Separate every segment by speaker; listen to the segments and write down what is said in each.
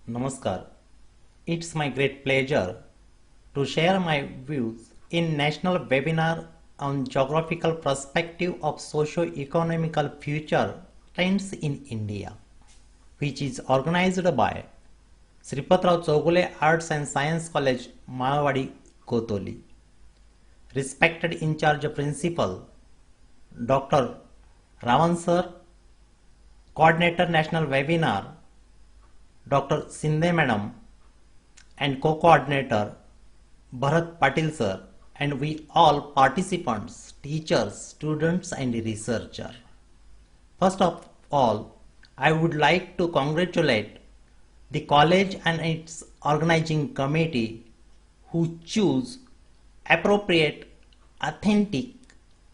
Speaker 1: Namaskar. It's my great pleasure to share my views in national webinar on geographical perspective of socio-economical future trends in India, which is organized by Sripatrao Chogule Arts and Science College, Malwadi, Kotoli. Respected in charge principal, Dr. Ravan sir, coordinator national webinar, Dr. Sindhe Madam, and co-coordinator Bharat Patil sir, and we all participants, teachers, students and researchers. First of all, I would like to congratulate the college and its organizing committee who choose appropriate, authentic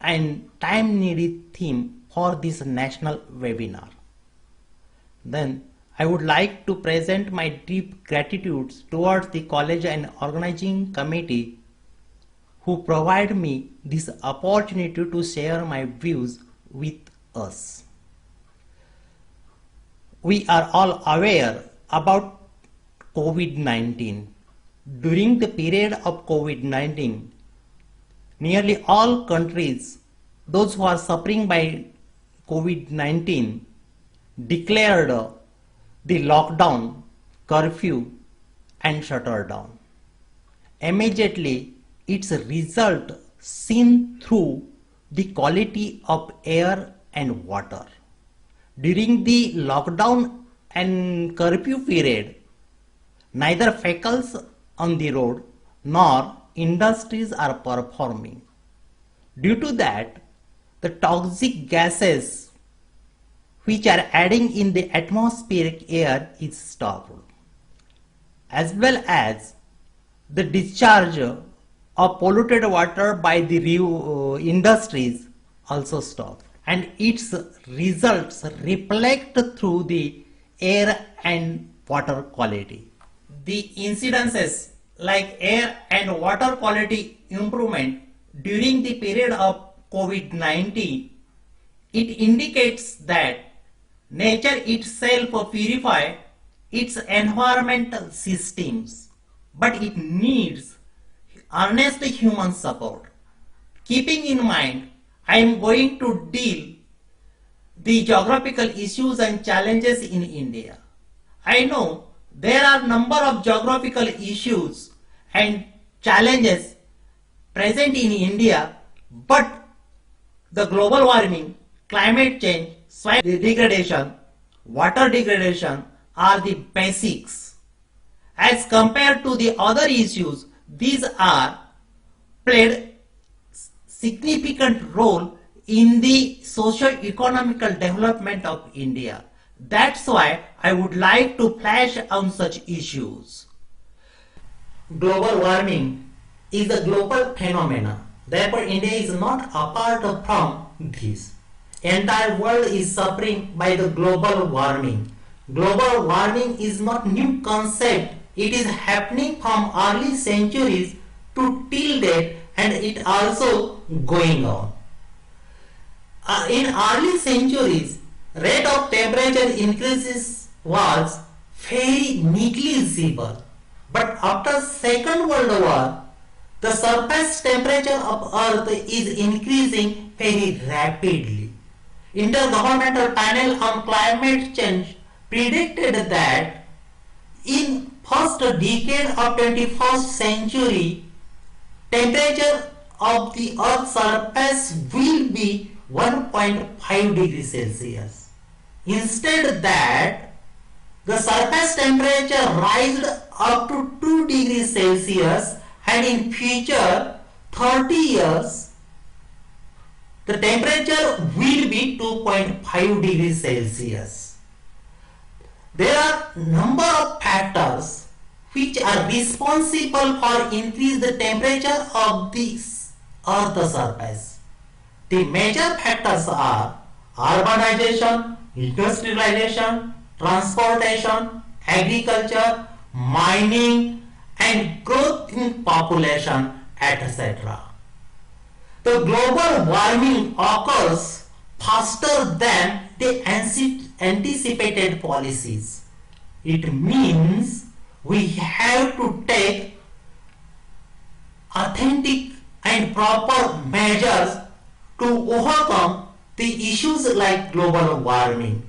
Speaker 1: and time-needed theme for this national webinar. Then I would like to present my deep gratitude towards the college and organizing committee who provide me this opportunity to share my views with us. We are all aware about COVID-19. During the period of COVID-19, nearly all countries, those who are suffering by COVID-19, declared the lockdown, curfew and shutdown. Immediately, its result seen through the quality of air and water. During the lockdown and curfew period, neither vehicles on the road nor industries are performing. Due to that, the toxic gases which are adding in the atmospheric air is stopped, as well as the discharge of polluted water by the industries also stopped, and its results reflect through the air and water quality. The incidences like air and water quality improvement during the period of COVID-19, it indicates that nature itself purifies its environmental systems, but it needs earnest human support. Keeping in mind, I am going to deal the geographical issues and challenges in India. I know there are number of geographical issues and challenges present in India, but the global warming, climate change, soil degradation, water degradation are the basics. As compared to the other issues, these are played significant role in the socio-economical development of India. That's why I would like to flash on such issues. Global warming is a global phenomenon. Therefore, India is not apart from this. Entire world is suffering by the global warming. Global warming is not new concept. It is happening from early centuries to till date, and it also going on. In early centuries, rate of temperature increases was very negligible. But after Second World War, the surface temperature of Earth is increasing very rapidly. Intergovernmental Panel on Climate Change predicted that in first decade of 21st century, temperature of the Earth's surface will be 1.5 degrees Celsius. Instead that, the surface temperature rised up to 2 degrees Celsius, and in future 30 years, the temperature will be 2.5 degrees Celsius. There are number of factors which are responsible for increase the temperature of the Earth's surface. The major factors are urbanization, industrialization, transportation, agriculture, mining, and growth in population, etc. The global warming occurs faster than the anticipated policies. It means we have to take authentic and proper measures to overcome the issues like global warming.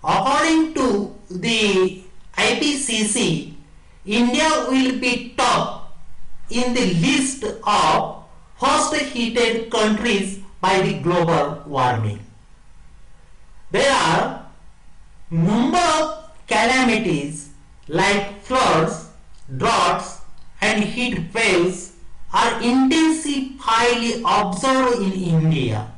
Speaker 1: According to the IPCC, India will be top in the list of first heated countries by the global warming. There are number of calamities like floods, droughts and heat waves are intensively observed in India.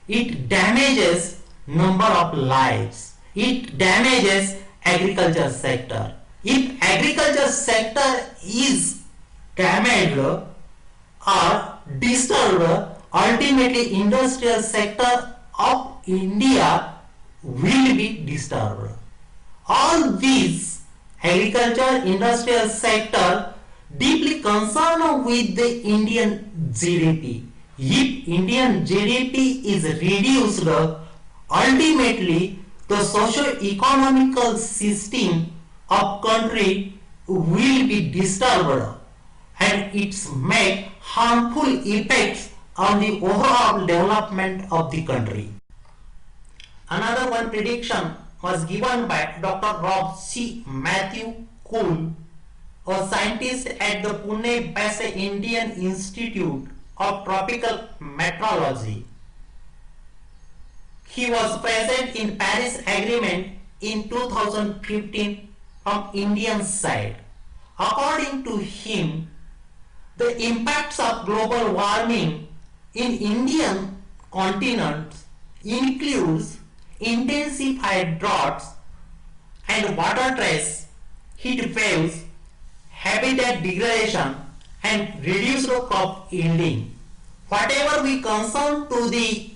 Speaker 1: It damages number of lives. It damages agriculture sector. If agriculture sector is damaged or disturbed, ultimately industrial sector of India will be disturbed. All these agriculture, industrial sector deeply concerned with the Indian GDP. If Indian GDP is reduced, ultimately the socio-economical system of country will be disturbed and it's make harmful effects on the overall development of the country. Another one prediction was given by Dr. Rob C. Matthew Kuhl, a scientist at the Pune-based Indian Institute of Tropical Meteorology. He was present in Paris Agreement in 2015 from Indian side. According to him, the impacts of global warming in Indian continent includes intensified droughts and water stress, heat waves, habitat degradation and reduced crop yielding. Whatever we concern to the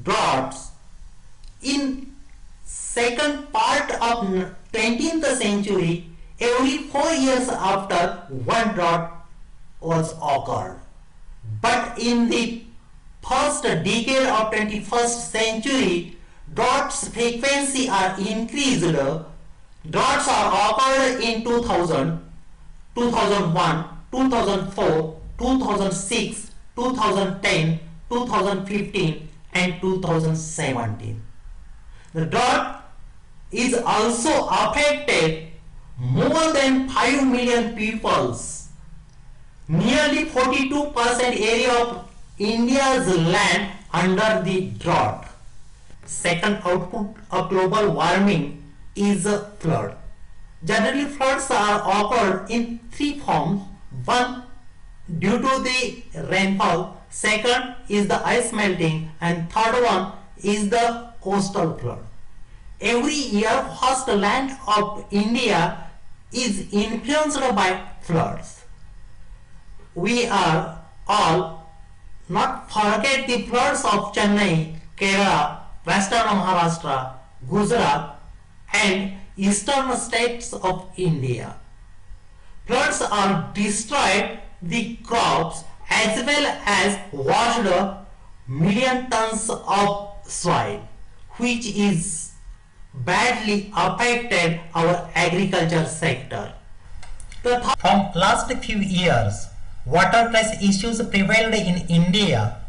Speaker 1: droughts, in second part of 20th century, every 4 years after one drought was occurred. But in the first decade of 21st century, droughts frequency are increased. Droughts are occurred in 2000, 2001, 2004, 2006, 2010, 2015 and 2017. The drought is also affected more than 5 million peoples. Nearly 42% area of India's land under the drought. Second output of global warming is a flood. Generally, floods are occurred in three forms. One, due to the rainfall. Second is the ice melting, and third one is the coastal flood. Every year, vast land of India is influenced by floods. We are all not forget the floods of Chennai, Kerala, Western Maharashtra, Gujarat and eastern states of India. Floods are destroyed the crops as well as washed million tons of soil, which is badly affected our agriculture sector. From last few years, water stress issues prevailed in India.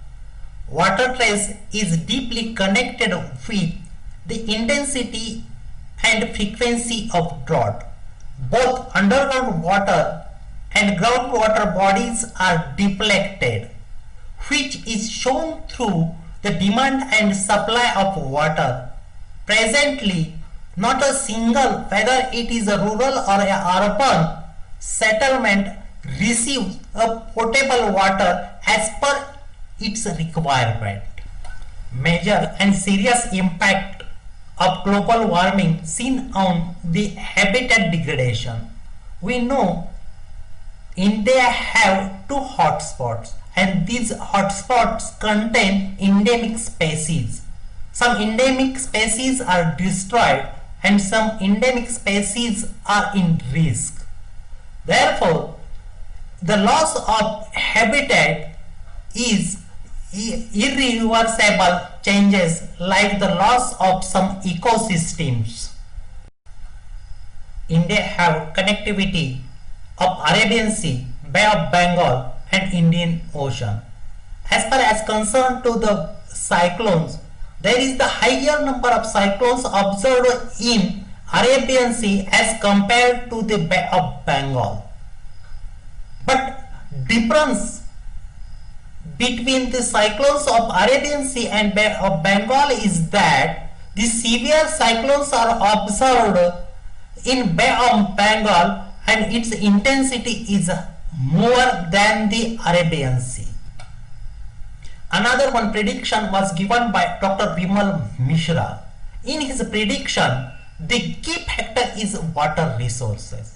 Speaker 1: Water stress is deeply connected with the intensity and frequency of drought. Both underground water and groundwater bodies are depleted, which is shown through the demand and supply of water. Presently, not a single, whether it is a rural or a urban settlement, receives a potable water as per its requirement. Major and serious impact of global warming seen on the habitat degradation. We know India have two hotspots, and these hotspots contain endemic species. Some endemic species are destroyed and some endemic species are in risk. Therefore, the loss of habitat is irreversible changes like the loss of some ecosystems. India have connectivity of Arabian Sea, Bay of Bengal and Indian Ocean. As far as concerned to the cyclones, there is the higher number of cyclones observed in Arabian Sea as compared to the Bay of Bengal. But difference between the cyclones of Arabian Sea and Bay of Bengal is that the severe cyclones are observed in Bay of Bengal and its intensity is more than the Arabian Sea. Another one prediction was given by Dr. Vimal Mishra. In his prediction, the key factor is water resources.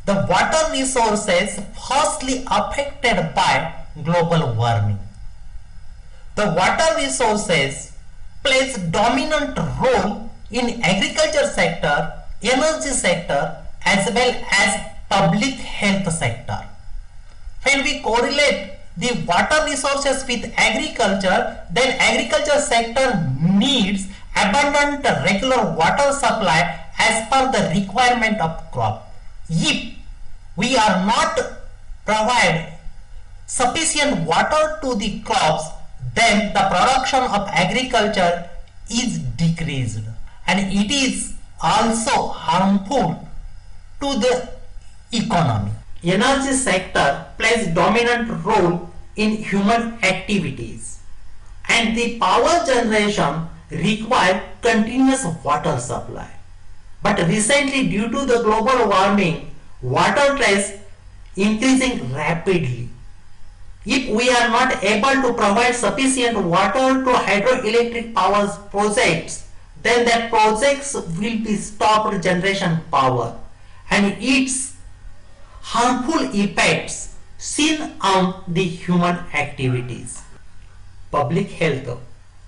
Speaker 1: The water resources firstly affected by global warming. The water resources plays dominant role in agriculture sector, energy sector as well as public health sector. When we correlate the water resources with agriculture, then agriculture sector needs abundant regular water supply as per the requirement of crop. If we are not provide sufficient water to the crops, then the production of agriculture is decreased and it is also harmful to the economy. Energy sector plays dominant role in human activities and the power generation require continuous water supply. But recently due to the global warming, water is increasing rapidly. If we are not able to provide sufficient water to hydroelectric power projects, then that projects will be stopped generation power and its harmful effects seen on the human activities. Public health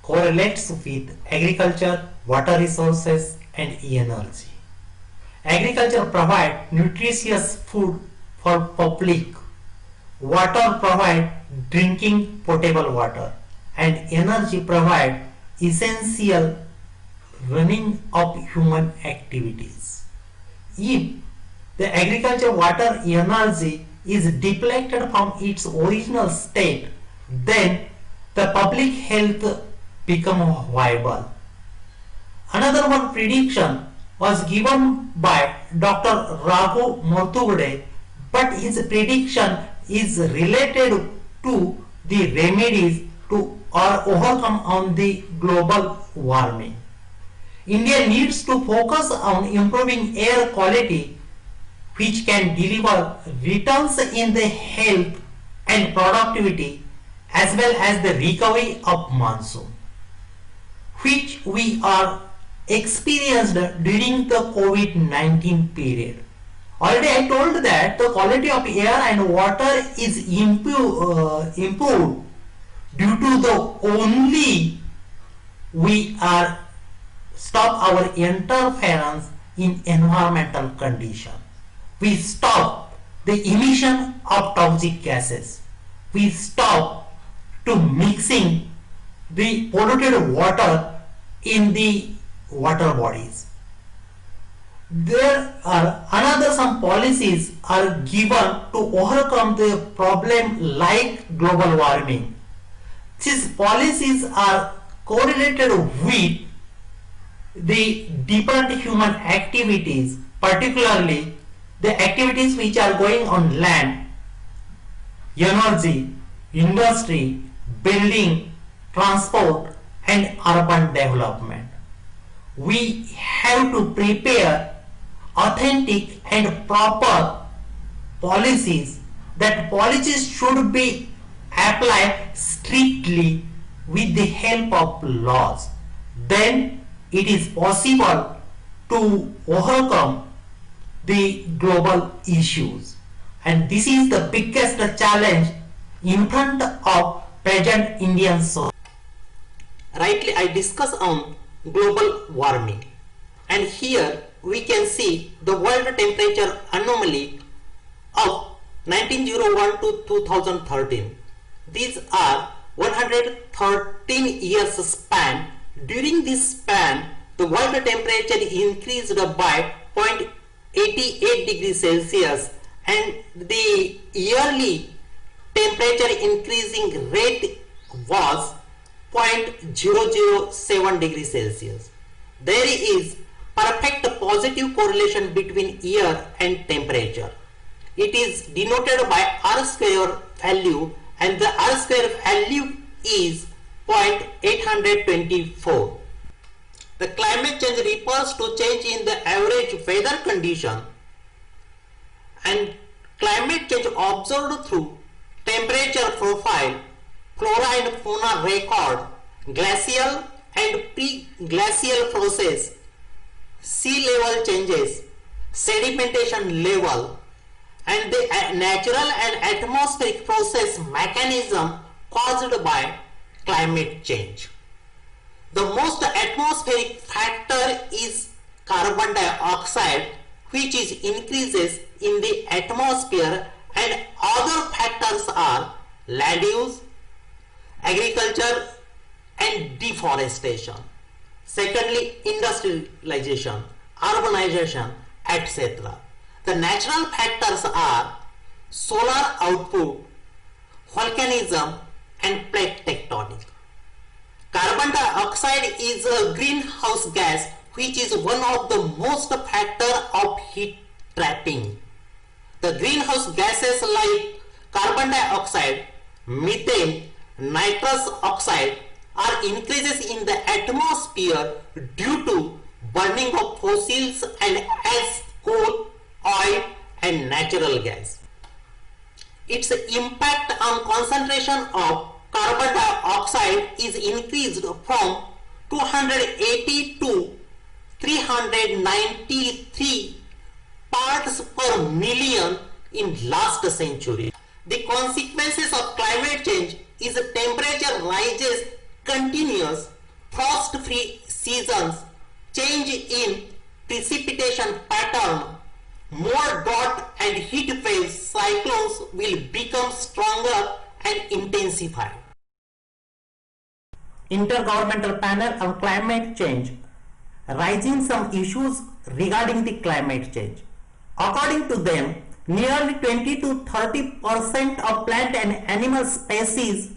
Speaker 1: correlates with agriculture, water resources and energy. Agriculture provides nutritious food for public. Water provides drinking potable water and energy provides essential running of human activities. If the agriculture water energy is depleted from its original state, then the public health become viable. Another one prediction was given by Dr. Raghu Mortugade, but his prediction is related to the remedies to or overcome on the global warming. India needs to focus on improving air quality which can deliver returns in the health and productivity as well as the recovery of monsoon, which we are experienced during the COVID-19 period. Already I told that the quality of air and water is improved due to the only we are stop our interference in environmental condition. We stop the emission of toxic gases. We stop to mixing the polluted water in the water bodies. There are another some policies are given to overcome the problem like global warming. These policies are correlated with the different human activities, particularly the activities which are going on land, energy, industry, building, transport and urban development. We have to prepare authentic and proper policies. That policies should be applied strictly with the help of laws. Then it is possible to overcome the global issues, and this is the biggest challenge in front of present Indian society. Rightly I discuss on global warming, and here we can see the world temperature anomaly of 1901 to 2013. These are 113 years span. During this span, the world temperature increased by
Speaker 2: 88 degrees Celsius, and the yearly temperature increasing rate was 0.007 degrees Celsius. There is perfect positive correlation between year and temperature. It is denoted by R square value, and the R square value is 0.824. The climate change refers to change in the average weather condition, and climate change observed through temperature profile, flora and fauna record, glacial and pre-glacial process, sea level changes, sedimentation level, and the natural and atmospheric process mechanism caused by climate change. The most atmospheric factor is carbon dioxide, which is increases in the atmosphere, and other factors are land use, agriculture and deforestation. Secondly, industrialization, urbanization, etc. The natural factors are solar output, volcanism and plate tectonic. Carbon dioxide is a greenhouse gas which is one of the most factor of heat trapping. The greenhouse gases like carbon dioxide, methane, nitrous oxide are increases in the atmosphere due to burning of fossils and as coal, oil and natural gas. Its impact on concentration of carbon dioxide is increased from 280 to 393 parts per million in last century. The consequences of climate change is temperature rises, continuous frost-free seasons, change in precipitation pattern, more drought and heat waves, cyclones will become stronger and intensify.
Speaker 1: Intergovernmental Panel on Climate Change raising some issues regarding the climate change. According to them, nearly 20 to 30% of plant and animal species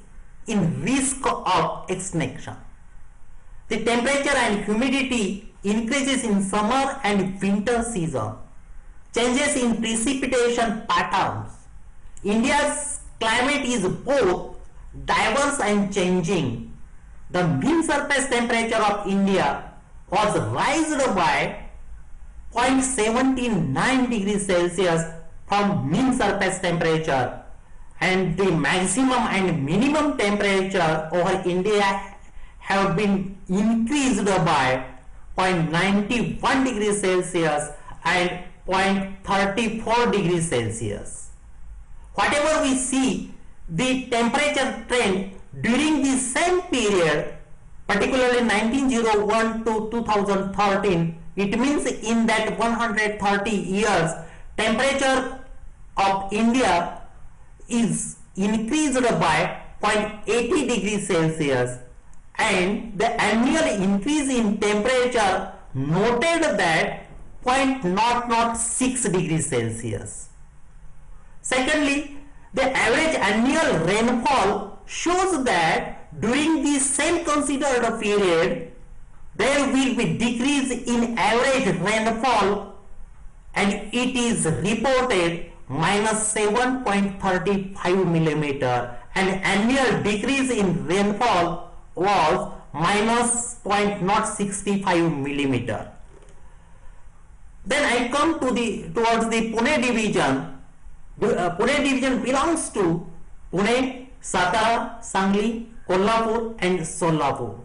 Speaker 1: in risk of extinction. The temperature and humidity increases in summer and winter season. Changes in precipitation patterns. India's climate is both diverse and changing. The mean surface temperature of India was raised by 0.79 degrees Celsius from mean surface temperature, and the maximum and minimum temperature over India have been increased by 0.91 degrees Celsius and 0.34 degrees Celsius. Whatever we see, the temperature trend during the same period, particularly 1901 to 2013, it means in that 130 years, temperature of India is increased by 0.80 degrees Celsius, and the annual increase in temperature noted that 0.006 degrees Celsius. Secondly, the average annual rainfall shows that during the same considered period, there will be decrease in average rainfall, and it is reported minus 7.35 millimeter, and annual decrease in rainfall was minus 0.065 millimeter. Then I come to towards the Pune division. Pune division belongs to Pune, Satara, Sangli, Kolhapur and Solapur.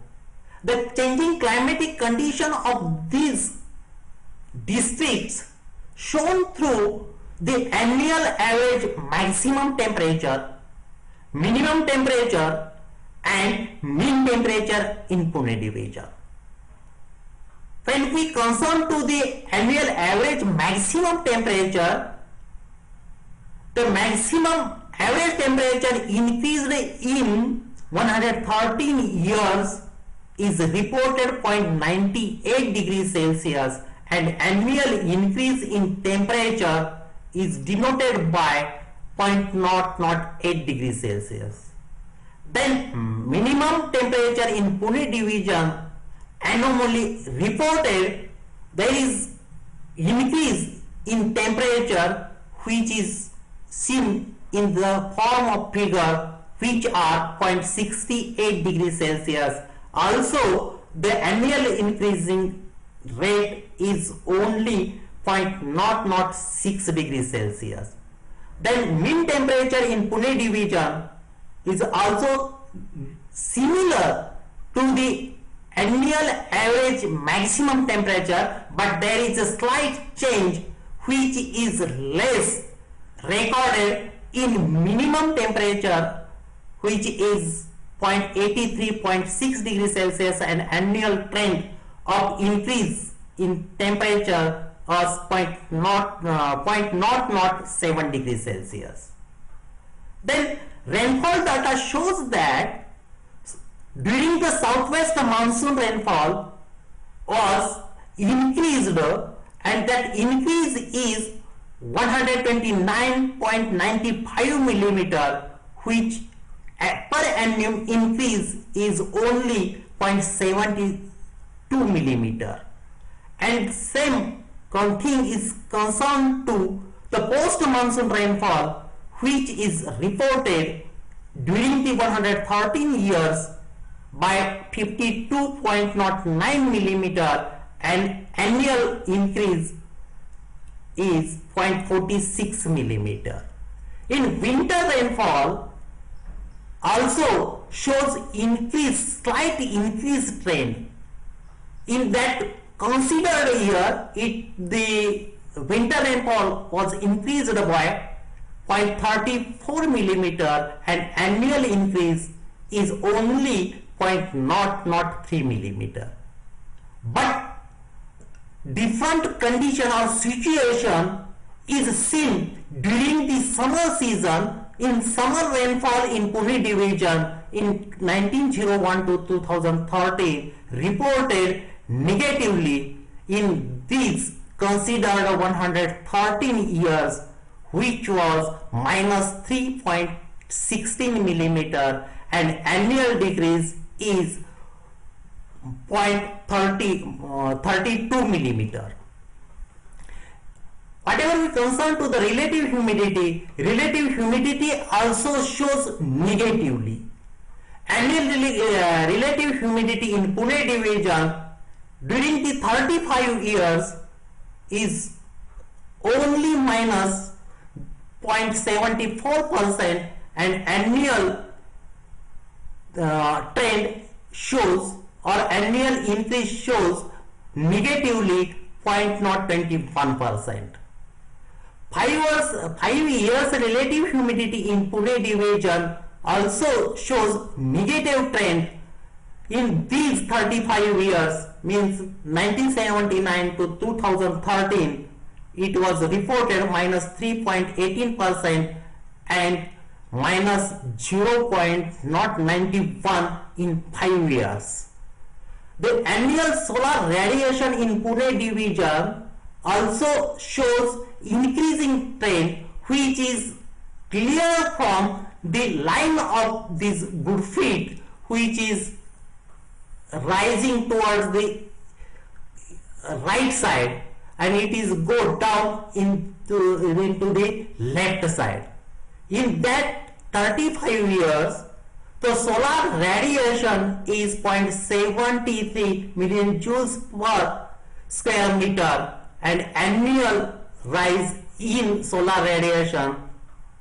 Speaker 1: The changing climatic condition of these districts shown through the annual average maximum temperature, minimum temperature and mean temperature in Pune division. When we concern to the annual average maximum temperature, the maximum average temperature increased in 113 years is reported 0.98 degrees Celsius,
Speaker 2: and annual increase in temperature is denoted by 0.008 degrees Celsius. Then minimum temperature in Pune division anomaly reported, there is increase in temperature which is seen in the form of figure, which are 0.68 degrees Celsius. Also the annual increasing rate is only 0.006 degrees Celsius. Then mean temperature in Pune division is also similar to the annual average maximum temperature, but there is a slight change which is less recorded in minimum temperature, which is 0.83.6 degrees Celsius, and annual trend of increase in temperature was 0.007 degrees Celsius. Then rainfall data shows that during the southwest monsoon rainfall was increased, and that increase is 129.95 millimeter, which per annum increase is only 0.72 millimeter. And same thing is concerned to the post monsoon rainfall, which is reported during the 113 years by 52.09 millimeter, and annual increase is 0.46 millimeter. In winter rainfall also shows slight increase trend. In that considered year, the winter rainfall was increased by 0.34 millimeter, and annual increase is only 0.003 millimeter. But different condition or situation is seen during the summer season. In summer rainfall in Pune division in 1901 to 2013 reported negatively in these considered 113 years, which was minus 3.16 millimeter, and annual decrease is 0.32 millimeter. Whatever we concern to the relative humidity also shows negatively. Annual relative humidity in Pune division during the 35 years is only minus 0.74%, and annual trend shows, or annual increase shows negatively 0.21%. 5 years relative humidity in Pune division also shows negative trend. In these 35 years, means 1979 to 2013, it was reported minus 3.18% and minus 0.091 in 5 years. The annual solar radiation in Pune division also shows increasing trend, which is clear from the line of this good feet, which is rising towards the right side, and it is go down into the left side. In that 35 years, the solar radiation is 0.73 million joules per square meter, and annual rise in solar radiation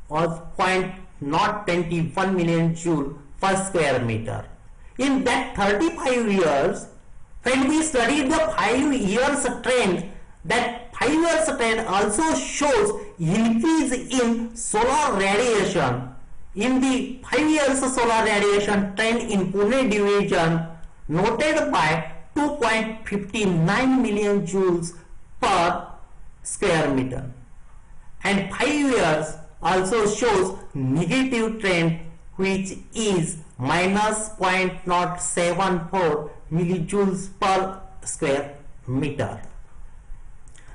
Speaker 2: was 0.021 million joule per square meter. In that 35 years, when we studied the 5 years trend, that 5 years trend also shows increase in solar radiation. In the 5 years solar radiation trend in Pune division noted by 2.59 million joules per square meter, and 5 years also shows negative trend, which is minus 0.074 millijoules per square meter.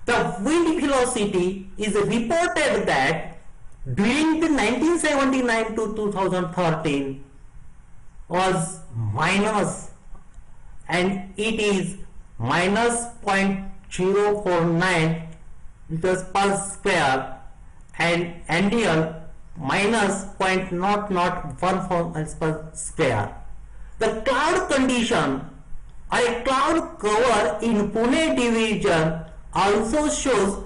Speaker 2: The wind velocity is reported that during the 1979 to 2013 was minus, and it is minus 0.049 meters per square, and annual minus 0.0014 meters per square. The cloud condition or a cloud cover in Pune division also shows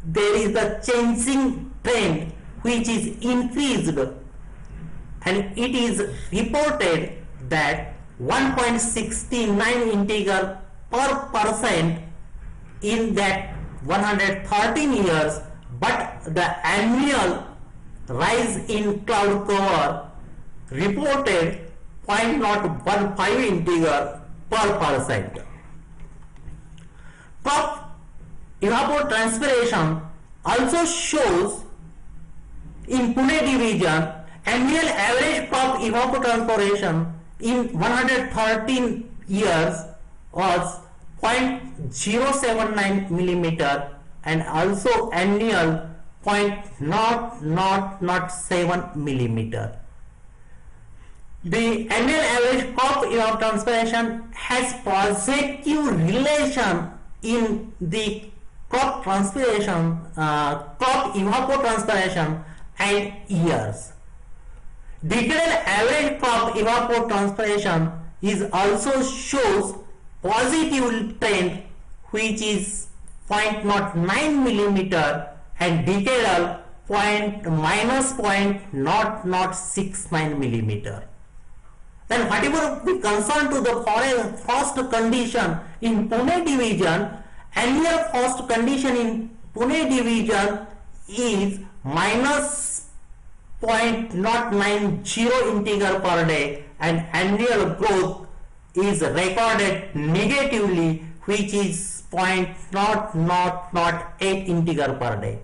Speaker 2: there is a changing trend which is increased, and it is reported that 1.69 integer per percent in that 113 years, but the annual rise in cloud cover reported 0.015 integer per percent. Crop evapotranspiration also shows in Pune division annual average crop evapotranspiration in 113 years was 0.079 millimeter, and also annual 0.0007 millimeter. The annual average crop evapotranspiration has positive relation in the crop evapotranspiration and years. Decadal average crop evapotranspiration is also shows positive trend which is 0.09 millimeter, and decadal minus 0.0069 millimeter. Then whatever we concern to the frost condition in Pune division, annual frost condition in Pune division is minus 0.090 integer per day, and annual growth is recorded negatively, which is 0.0008 integer per day.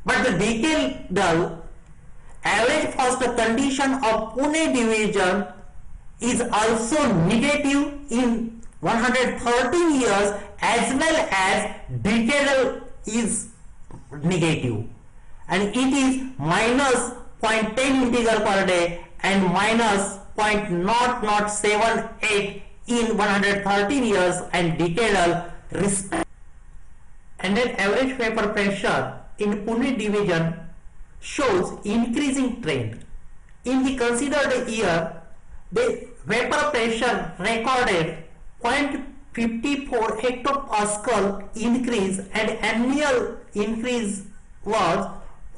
Speaker 2: But the decadal average frost condition of Pune division is also negative in 113 years, as well as decadal is negative, and it is minus 0.10 integer per day and minus 0.0078 in 113 years and decadal respect. And then average vapor pressure in Pune division shows increasing trend. In the considered year, the vapor pressure recorded 0.54 hectopascal increase, and annual increase was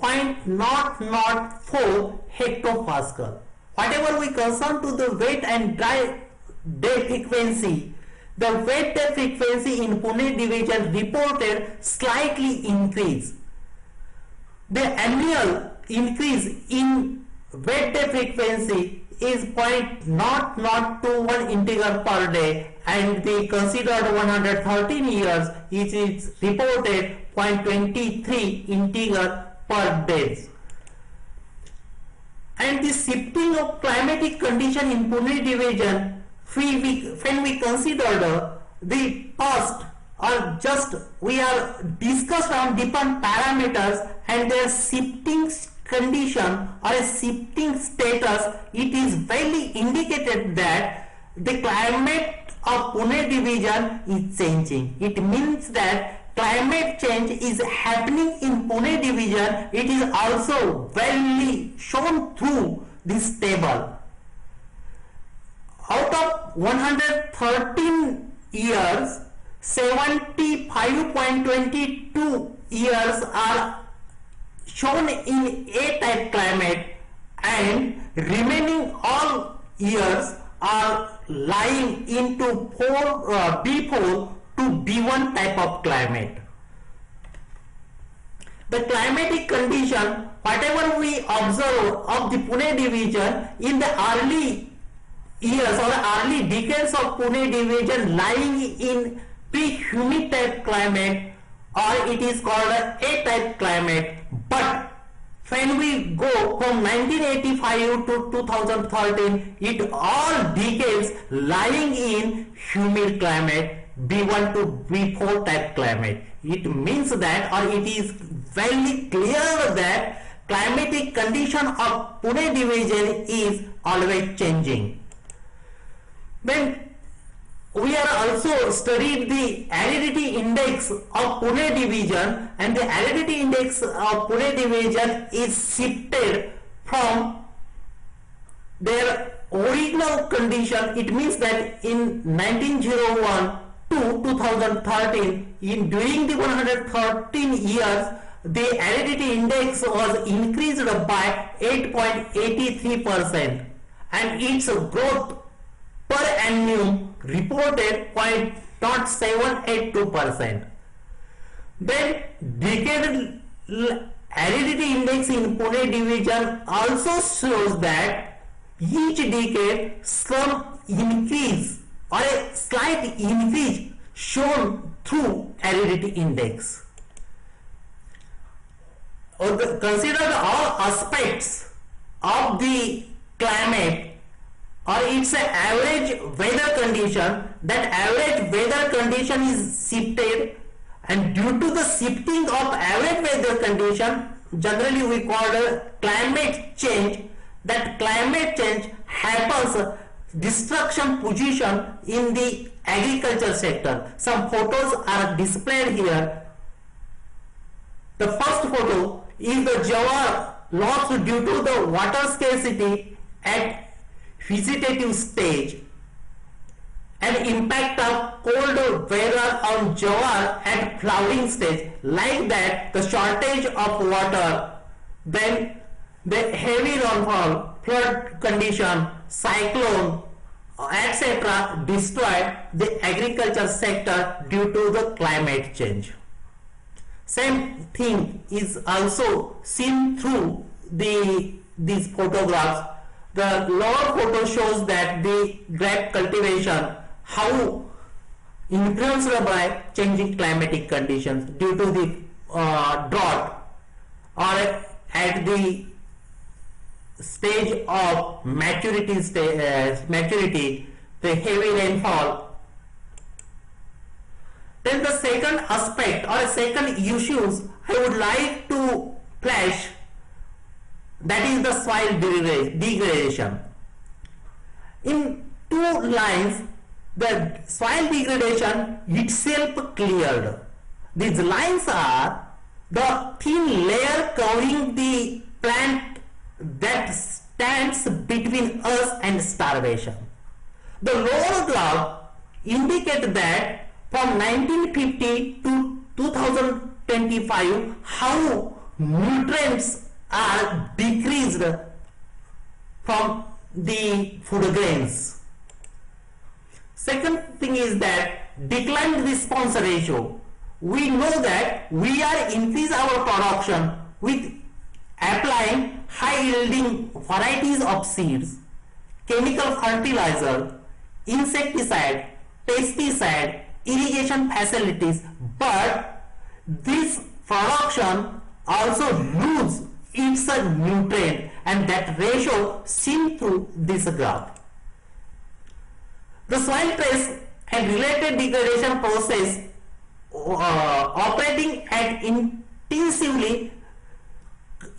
Speaker 2: 0.004 hectopascal. Whatever we concern to the wet and dry day frequency, the wet day frequency in Pune division reported slightly increase. The annual increase in wet day frequency is 0.0021 integer per day, and the considered 113 years it is reported 0.23 integer per day. And the shifting of climatic condition in Pune division, when we consider the past, or just we are discussed on different parameters and their shifting condition or a shifting status, it is well indicated that the climate of Pune division is changing. It means that climate change is happening in Pune division. It is also well shown through this table. Out of 113 years, 75.22 years are shown in A-type climate, and remaining all years are lying into B4 to B1 type of climate. The climatic condition, whatever we observe of the Pune division in the early years or early decades of Pune division lying in pre-humid type climate, or it is called A-type climate. But when we go from 1985 to 2013, it all decades lying in humid climate, B1 to B4 type climate. it means that, or it is very clear that climatic condition of Pune division is always changing. Then we are also studied the aridity index of Pune division, and the aridity index of Pune division is shifted from their original condition. It means that in 1901 to 2013, during the 113 years, the aridity index was increased by 8.83%, and its growth per annum reported 0.0782%. Then decadal aridity index in Pune division also shows that each decade some increase or a slight increase shown through aridity index. Consider all aspects of the climate or its average weather condition. That average weather condition is shifted, and due to the shifting of average weather condition, generally we call it climate change. That climate change happens destruction position in the agriculture sector. Some photos are displayed here. The first photo is the Jawar lost due to the water scarcity at vegetative stage, and impact of cold weather on Jawar at flowering stage. Like that, the shortage of water, then the heavy rainfall, flood condition, cyclone, etc. destroyed the agriculture sector due to the climate change. Same thing is also seen through these photographs. The lower photo shows that the grape cultivation, how influenced by changing climatic conditions due to the drought, or at the stage of maturity, the heavy rainfall. Then the second aspect or second issues I would like to flash, that is the soil degradation. In two lines, the soil degradation itself cleared. These lines are the thin layer covering the plant that stands between us and starvation. The lower graph indicates that from 1950 to 2025, how nutrients are decreased from the food grains. Second thing is that declined response ratio. We know that we are increase our production with applying high yielding varieties of seeds, chemical fertilizer, insecticide, pesticide, irrigation facilities, but this production also lose its nutrient, and that ratio seen through this graph. The soil stress and related degradation process operating at intensively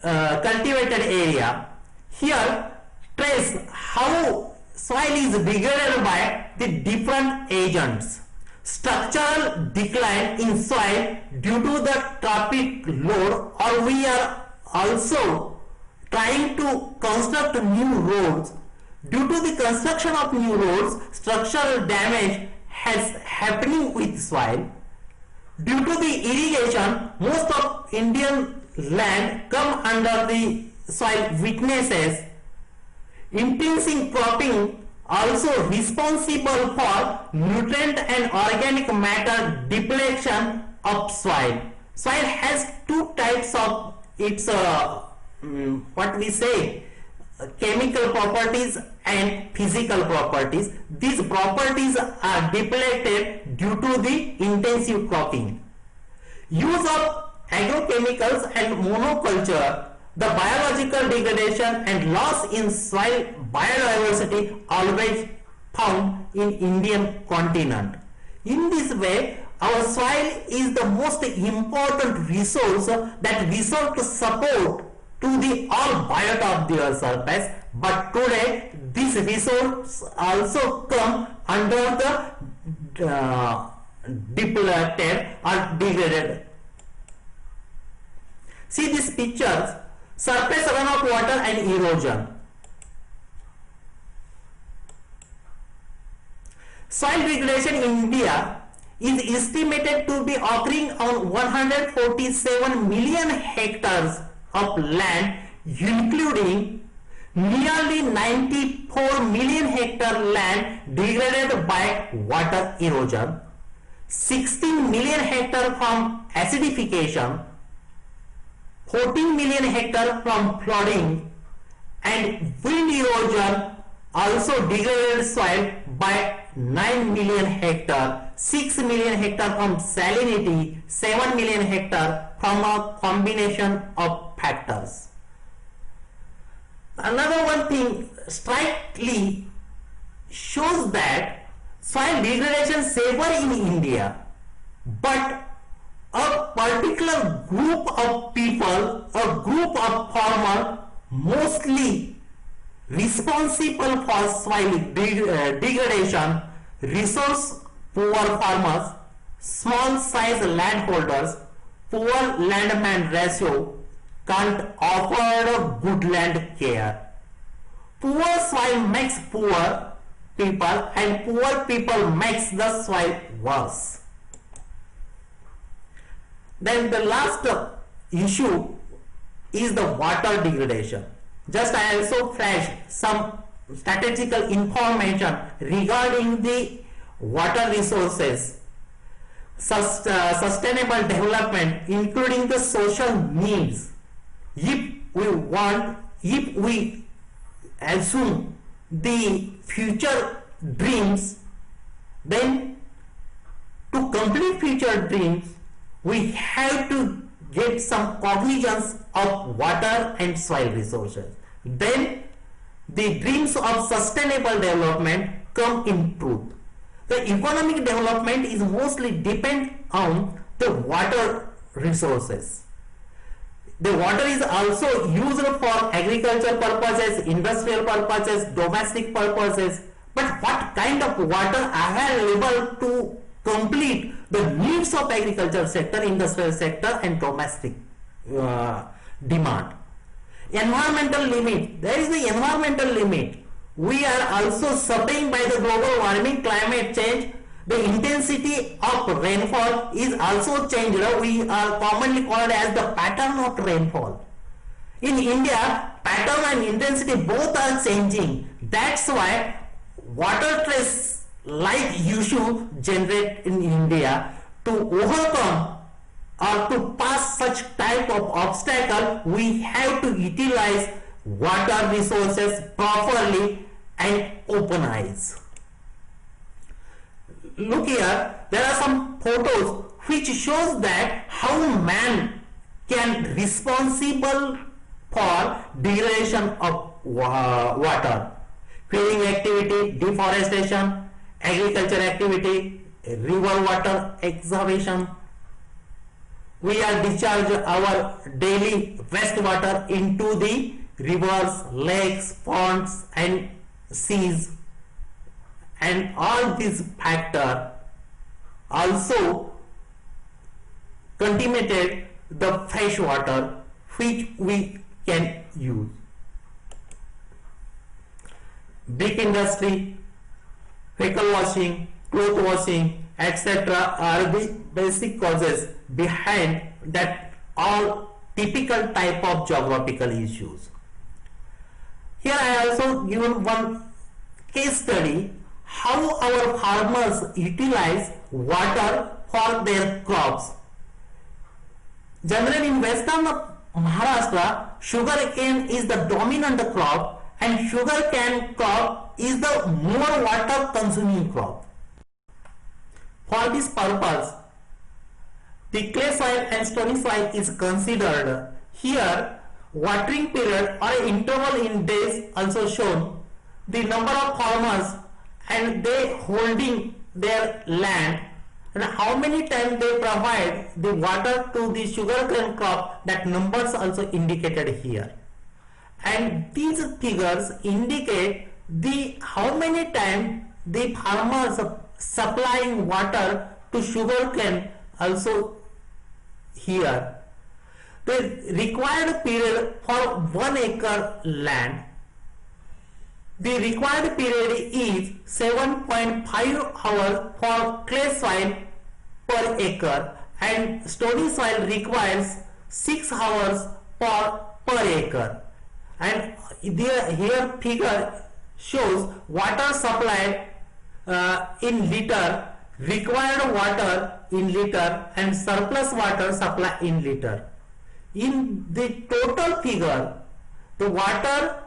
Speaker 2: cultivated area. Here trace how soil is degraded by the different agents. Structural decline in soil due to the traffic load, or we are also trying to construct new roads. Due to the construction of new roads, structural damage has happening with soil. Due to the irrigation, most of Indian land come under the soil weaknesses. Intensive cropping also responsible for nutrient and organic matter depletion of soil. Soil has two types of its what we say chemical properties and physical properties. These properties are depleted due to the intensive cropping. Use of agrochemicals and monoculture, the biological degradation and loss in soil biodiversity always found in Indian continent. In this way, our soil is the most important resource that resource to support to the all biota of the earth surface. But today this resource also come under the depleted or degraded. See these pictures, surface runoff water and erosion. Soil degradation in India is estimated to be occurring on 147 million hectares of land, including nearly 94 million hectare land degraded by water erosion, 16 million hectare from acidification, 14 million hectare from flooding, and wind erosion also degraded soil by 9 million hectare, 6 million hectare from salinity, 7 million hectare from a combination of factors. Another one thing strikingly shows that soil degradation severe in India, but a particular group of people, a group of farmers mostly responsible for soil degradation, resource poor farmers, small size landholders, poor landman ratio, can't afford good land care. Poor soil makes poor people, and poor people makes the soil worse. Then the last issue is the water degradation. Just I also flashed some statistical information regarding the water resources, sustainable development, including the social needs. If we assume the future dreams, then to complete future dreams, we have to get some cognizance of water and soil resources. Then the dreams of sustainable development come in truth. The economic development is mostly depend on the water resources. The water is also used for agricultural purposes, industrial purposes, domestic purposes. But what kind of water available to complete the needs of agriculture sector, industrial sector, and domestic demand? Environmental limit. There is the environmental limit. We are also suffering by the global warming, climate change. The intensity of rainfall is also changed. We are commonly called as the pattern of rainfall. In India, pattern and intensity both are changing. That's why water stress like issue generate in India. To overcome or to pass such type of obstacle, we have to utilize water resources properly and open eyes. Look here, there are some photos which shows that how man can responsible for degradation of water. Cleaning activity, deforestation, agriculture activity, river water excavation. We are discharge our daily wastewater into the rivers, lakes, ponds, and seas, and all these factors also contaminated the fresh water which we can use. Brick industry, vehicle washing, cloth washing, etc. are the basic causes behind that all typical type of geographical issues. Here I also given one case study how our farmers utilize water for their crops. Generally in western Maharashtra, sugar cane is the dominant crop, and sugar cane crop is the more water consuming crop. For this purpose, the clay soil and stony soil is considered. Here, watering period or interval in days also shown. The number of farmers and they holding their land, and how many times they provide the water to the sugarcane crop, that numbers also indicated here. And these figures indicate the how many times the farmers supplying water to sugarcane also here. The required period for 1 acre land, the required period is 7.5 hours for clay soil per acre, and stony soil requires 6 hours per acre. And here figure shows water supply in liter, required water in liter, and surplus water supply in liter. In the total figure, the water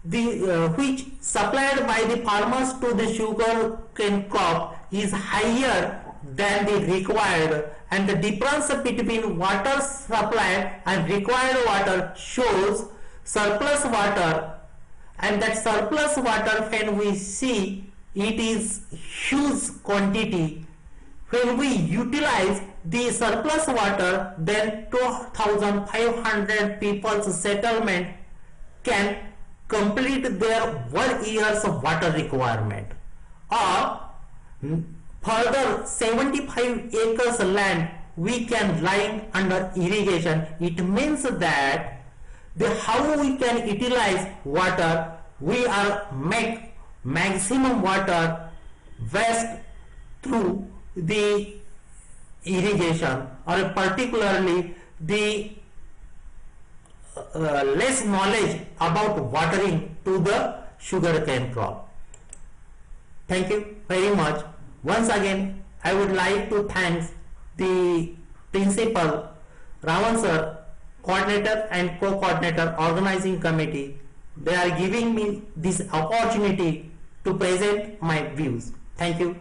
Speaker 2: which supplied by the farmers to the sugarcane crop is higher than the required, and the difference between water supplied and required water shows surplus water. And that surplus water, when we see, it is huge quantity. When we utilize the surplus water, then 2,500 people's settlement can complete their 1 year's of water requirement. Or further 75 acres land we can line under irrigation. It means that how we can utilize water, we are make maximum water waste through the irrigation, or particularly the less knowledge about watering to the sugarcane crop. Thank you very much. Once again, I would like to thank the principal, Ravan sir, coordinator and co-coordinator, organizing committee. They are giving me this opportunity to present my views. Thank you.